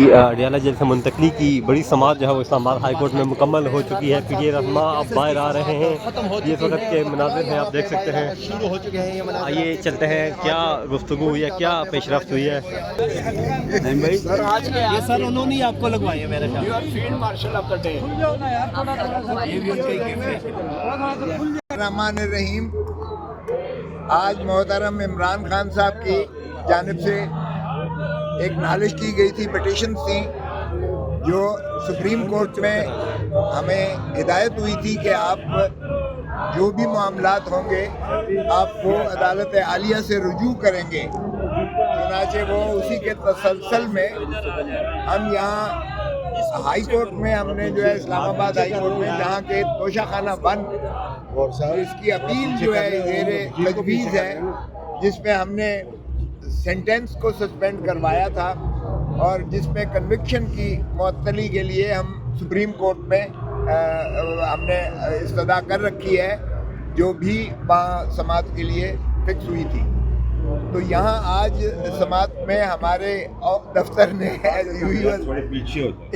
Adiala jail से मुंतकली की बड़ी समात जो है वो इस्लामाबाद हाई कोर्ट में मुकम्मल हो चुकी है। पीटीआई रहनुमा अब बाहर आ रहे हैं। ये इस वक्त के मनाज़िर हैं, आप देख सकते हैं। शुरू हो चुके हैं ये मनाज़िर। आइए चलते हैं, क्या गुफ्तगू हुई है, क्या पेशरफ्त हुई है। नहीं भाई सर, आज के ये सर उन्होंने ही आपको लगवाई है मेरे ख्याल। Field marshal of the day, ये भी उनका ही गिफ्ट है। रहमान रहीम, आज मोहतरम इमरान खान साहब की जानिब से एक नालिश की गई थी, पिटीशन थी, जो सुप्रीम कोर्ट में हमें हिदायत हुई थी कि आप जो भी मामलात होंगे आपको अदालत आलिया से रुजू करेंगे। चुनाचे वो उसी के तसलसल में हम यहाँ हाई कोर्ट में, हमने जो है इस्लामाबाद हाई कोर्ट में, जहाँ के तोशाखाना बंद और इसकी अपील जो है ज़ेरे तजवीज़ है, जिसमें हमने सेंटेंस को सस्पेंड करवाया था और जिसमें कन्विक्शन की मुअत्तली के लिए हम सुप्रीम कोर्ट में हमने इस्तदा कर रखी है, जो भी समात के लिए फिक्स हुई थी। तो यहाँ आज समात में हमारे दफ्तर ने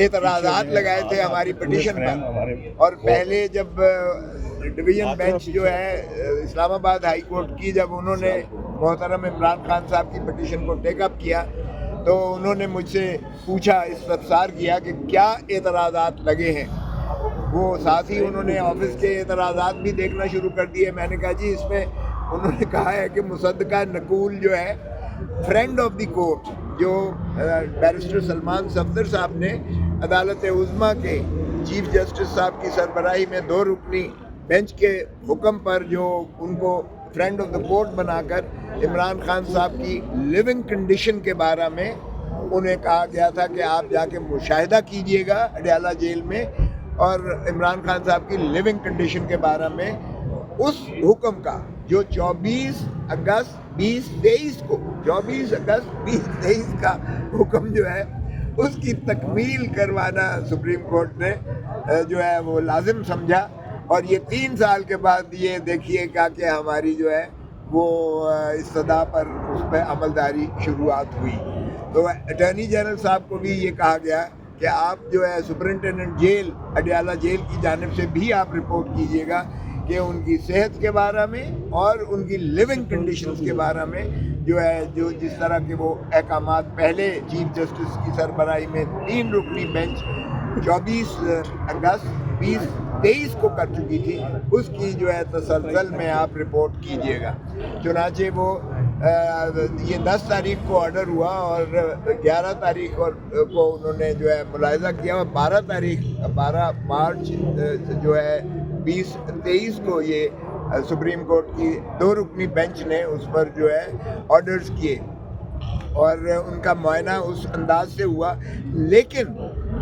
एतराज़ात लगाए थे हमारी पिटीशन पर, और पहले जब डिवीज़न बेंच जो है इस्लामाबाद हाई कोर्ट की, जब उन्होंने मोहतरम इमरान खान साहब की पिटीशन को टेकअप किया तो उन्होंने मुझसे पूछा, इस्तफसार किया कि क्या एतराज़ात लगे हैं। वो साथ ही उन्होंने ऑफिस के एतराज़ात भी देखना शुरू कर दिए। मैंने कहा जी, इसमें उन्होंने कहा है कि मुसद्दका नकूल जो है फ्रेंड ऑफ द कोर्ट, जो बैरिस्टर सलमान सफदर साहब ने अदालत उज़्मा के चीफ जस्टिस साहब की सरबराही में 2 रुकनी बेंच के हुक्म पर जो उनको फ्रेंड ऑफ द कोर्ट बनाकर इमरान खान साहब की लिविंग कंडीशन के बारे में उन्हें कहा गया था कि आप जाके मुशाहिदा कीजिएगा अडियाला जेल में, और इमरान खान साहब की लिविंग कंडीशन के बारे में उस हुक्म का जो 24 अगस्त 2023 को 24 अगस्त 2023 का हुक्म जो है उसकी तकमील करवाना सुप्रीम कोर्ट ने जो है वो लाजिम समझा। और ये 3 साल के बाद ये देखिएगा कि हमारी जो है वो इस्तदा पर उस पर अमलदारी शुरुआत हुई। तो अटॉर्नी जनरल साहब को भी ये कहा गया कि आप जो है सुपरिटेंडेंट जेल अडियाला जेल की जानिब से भी आप रिपोर्ट कीजिएगा कि उनकी सेहत के बारे में और उनकी लिविंग कंडीशंस के बारे में जो है, जो जिस तरह के वो अहकामात पहले चीफ जस्टिस की सरबराही में 3 रुकनी बेंच 24 अगस्त 2023 को कर चुकी थी, उसकी जो है तसलसल में आप रिपोर्ट कीजिएगा। चुनाचे वो ये 10 तारीख को ऑर्डर हुआ और 11 तारीख को उन्होंने जो है मुलाहिज़ा किया, और 12 मार्च जो है 2023 को ये सुप्रीम कोर्ट की 2 रुकनी बेंच ने उस पर जो है ऑर्डर्स किए और उनका मुआयना उस अंदाज से हुआ। लेकिन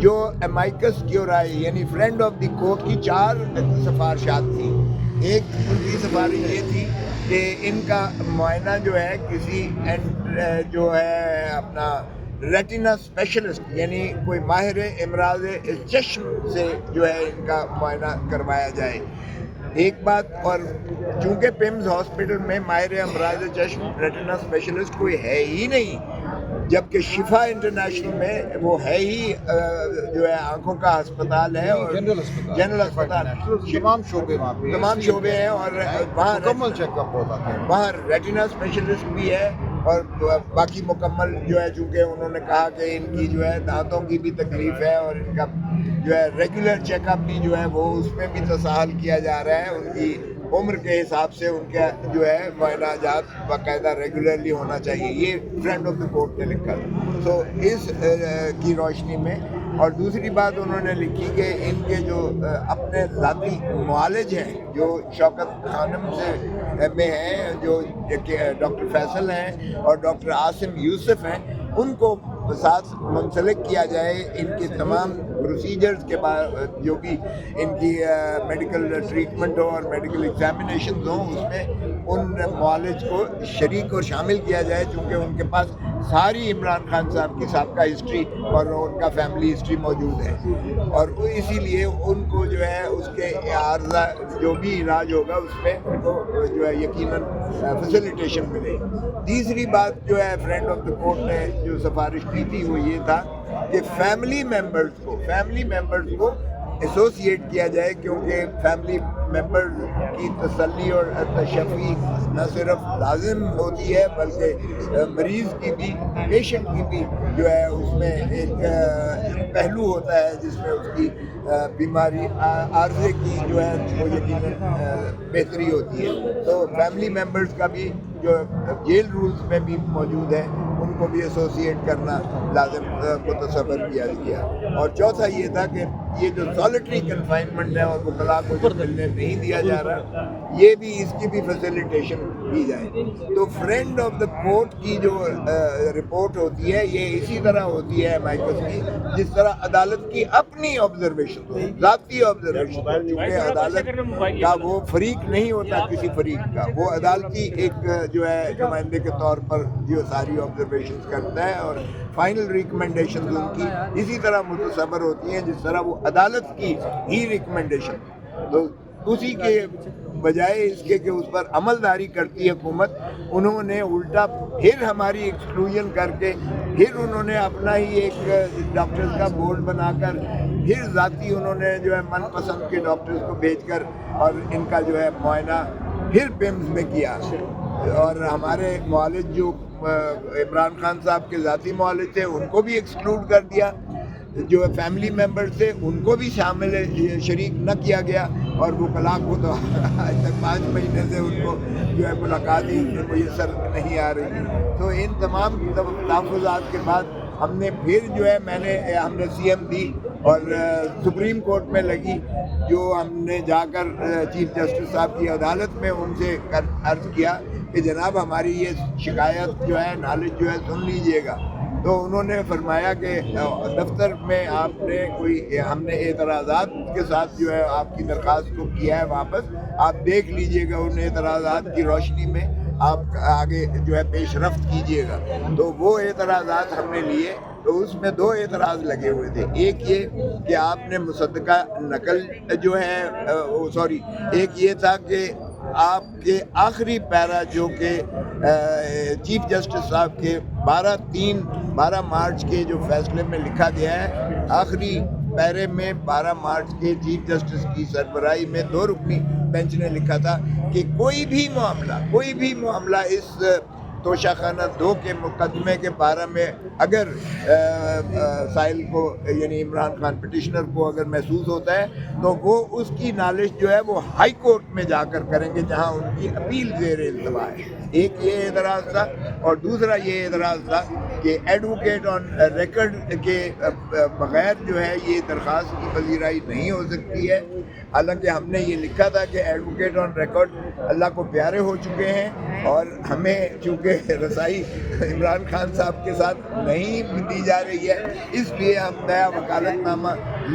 जो अमाइकस क्यूराई यानी फ्रेंड ऑफ द कोर्ट की 4 सिफारिशात थी। एक उनकी सिफारिश ये थी कि इनका मुआयना जो है किसी जो है अपना रेटिना स्पेशलिस्ट यानी कोई माहिर इमराज चश्म से जो है इनका मुआयना करवाया जाए, एक बात। और चूँकि पिम्स हॉस्पिटल में माहिर अमराज चश्म रेटिना स्पेशलिस्ट कोई है ही नहीं, जबकि शिफा इंटरनेशनल में वो है ही जो है आंखों का अस्पताल है और जनरल अस्पताल, तमाम शोबे हैं और वहाँ मुकम्मल चेकअप होता है, वहाँ रेटिना स्पेशलिस्ट भी है और बाकी मुकम्मल जो है, चूँकि उन्होंने कहा कि इनकी जो है दांतों की भी तकलीफ़ है और इनका जो है रेगुलर चेकअप भी जो है वो उसमें भी तसाहल किया जा रहा है। उनकी उम्र के हिसाब से उनका जो है मुआयनाजात बाकायदा रेगुलरली होना चाहिए, ये फ्रेंड ऑफ द कोर्ट ने लिखा। तो इस की रोशनी में, और दूसरी बात उन्होंने लिखी कि इनके जो अपने ज़ाती मुआलिज हैं जो शौकत खानम से में हैं, जो डॉक्टर फैसल हैं और डॉक्टर आसिम यूसुफ हैं, उनको साथ मुंसलिक किया जाए। इनके तमाम प्रोसीजर्स के बाद जो भी इनकी मेडिकल ट्रीटमेंट हो और मेडिकल एग्जामिनेशन हो, उसमें ان معالج کو شریک اور شامل کیا جائے، چونکہ ان کے پاس ساری عمران خان صاحب کی سابقہ ہسٹری اور ان کا فیملی ہسٹری موجود ہے، اور اسی لیے ان کو جو ہے اس کے عارضہ جو بھی علاج ہوگا اس میں ان کو جو ہے یقیناً فیسیلیٹیشن ملے۔ تیسری بات جو ہے فرینڈ آف دا کورٹ نے جو سفارش کی تھی وہ یہ تھا کہ فیملی ممبرز کو ایسوسیٹ کیا جائے، کیونکہ فیملی ممبرز کی تسلی اور تشفی نہ صرف لازم ہوتی ہے بلکہ مریض کی بھی، پیشنٹ کی بھی جو ہے اس میں ایک پہلو ہوتا ہے جس میں اس کی بیماری عارضے کی جو ہے وہ یقیناً بہتری ہوتی ہے۔ تو فیملی ممبرز کا بھی جو جیل رولز میں بھی موجود ہے ان کو بھی ایسوسیٹ کرنا لازم متصور کیا گیا۔ اور چوتھا یہ تھا کہ یہ جو سالٹری کنفائنمنٹ ہے اور وکلاء کو جو ملنے نہیں دیا جا رہا، یہ بھی اس کی بھی فیسیلیٹیشن کی جائے۔ تو فرینڈ آف دا کورٹ کی جو رپورٹ ہوتی ہے یہ اسی طرح ہوتی ہے مائکس کی جس طرح عدالت کی اپنی آبزرویشن ہو، ذاتی آبزرویشن ہو، کیونکہ عدالت کا وہ فریق نہیں ہوتا کسی فریق کا، وہ عدالتی ایک جو ہے نمائندے کے طور پر جو ساری آبزرویشنز کرتا ہے اور فائنل ریکمنڈیشنز ان کی اسی طرح متصور ہوتی ہیں جس طرح وہ عدالت کی ہی ریکمنڈیشن۔ تو اسی کے بجائے اس کے کہ اس پر عمل داری کرتی حکومت، انہوں نے الٹا پھر ہماری ایکسکلوژن کر کے پھر انہوں نے اپنا ہی ایک ڈاکٹرز کا بورڈ بنا کر پھر ذاتی انہوں نے جو ہے من پسند کے ڈاکٹرز کو بھیج کر اور ان کا جو ہے معائنہ پھر پیمز میں کیا، اور ہمارے معالج جو عمران خان صاحب کے ذاتی معالج تھے ان کو بھی ایکسکلوڈ کر دیا، جو فیملی ممبر تھے ان کو بھی شامل شریک نہ کیا گیا، اور وکلاء کو تو آج تک 5 مہینے سے ان کو جو ہے ملاقات ہی میسر نہیں آ رہی۔ تو ان تمام تحفظات کے بعد ہم نے پھر جو ہے ہم نے سی ایم دی اور سپریم کورٹ میں لگی، جو ہم نے جا کر چیف جسٹس صاحب کی عدالت میں ان سے عرض کیا کہ جناب ہماری یہ شکایت جو ہے نالج جو ہے سن لیجئے گا۔ تو انہوں نے فرمایا کہ دفتر میں آپ نے ہم نے اعتراضات کے ساتھ جو ہے آپ کی درخواست کو کیا ہے واپس، آپ دیکھ لیجئے گا، ان اعتراضات کی روشنی میں آپ آگے جو ہے پیش رفت کیجئے گا۔ تو وہ اعتراضات ہم نے لیے، تو اس میں 2 اعتراض لگے ہوئے تھے، ایک یہ کہ آپ نے مصدقہ نقل جو ہے ایک یہ تھا کہ آپ کے آخری پیرا جو کہ چیف جسٹس صاحب کے 12 مارچ کے جو فیصلے میں لکھا گیا ہے، آخری پیرے میں 12 مارچ کے چیف جسٹس کی سربراہی میں 2 رکنی بینچ نے لکھا تھا کہ کوئی بھی معاملہ اس توشہ خانہ 2 کے مقدمے کے بارے میں اگر سائل کو یعنی عمران خان پٹیشنر کو اگر محسوس ہوتا ہے تو وہ اس کی نالش جو ہے وہ ہائی کورٹ میں جا کر کریں گے جہاں ان کی اپیل زیر التوا ہے۔ ایک یہ اعتراض تھا، اور دوسرا یہ اعتراض تھا کہ ایڈوکیٹ آن ریکارڈ کے بغیر جو ہے یہ درخواست کی پذیرائی نہیں ہو سکتی ہے، حالانکہ ہم نے یہ لکھا تھا کہ ایڈوکیٹ آن ریکارڈ اللہ کو پیارے ہو چکے ہیں، اور ہمیں چونکہ رسائی عمران خان صاحب کے ساتھ نہیں دی جا رہی ہے، اس لیے ہم نیا وکالت نامہ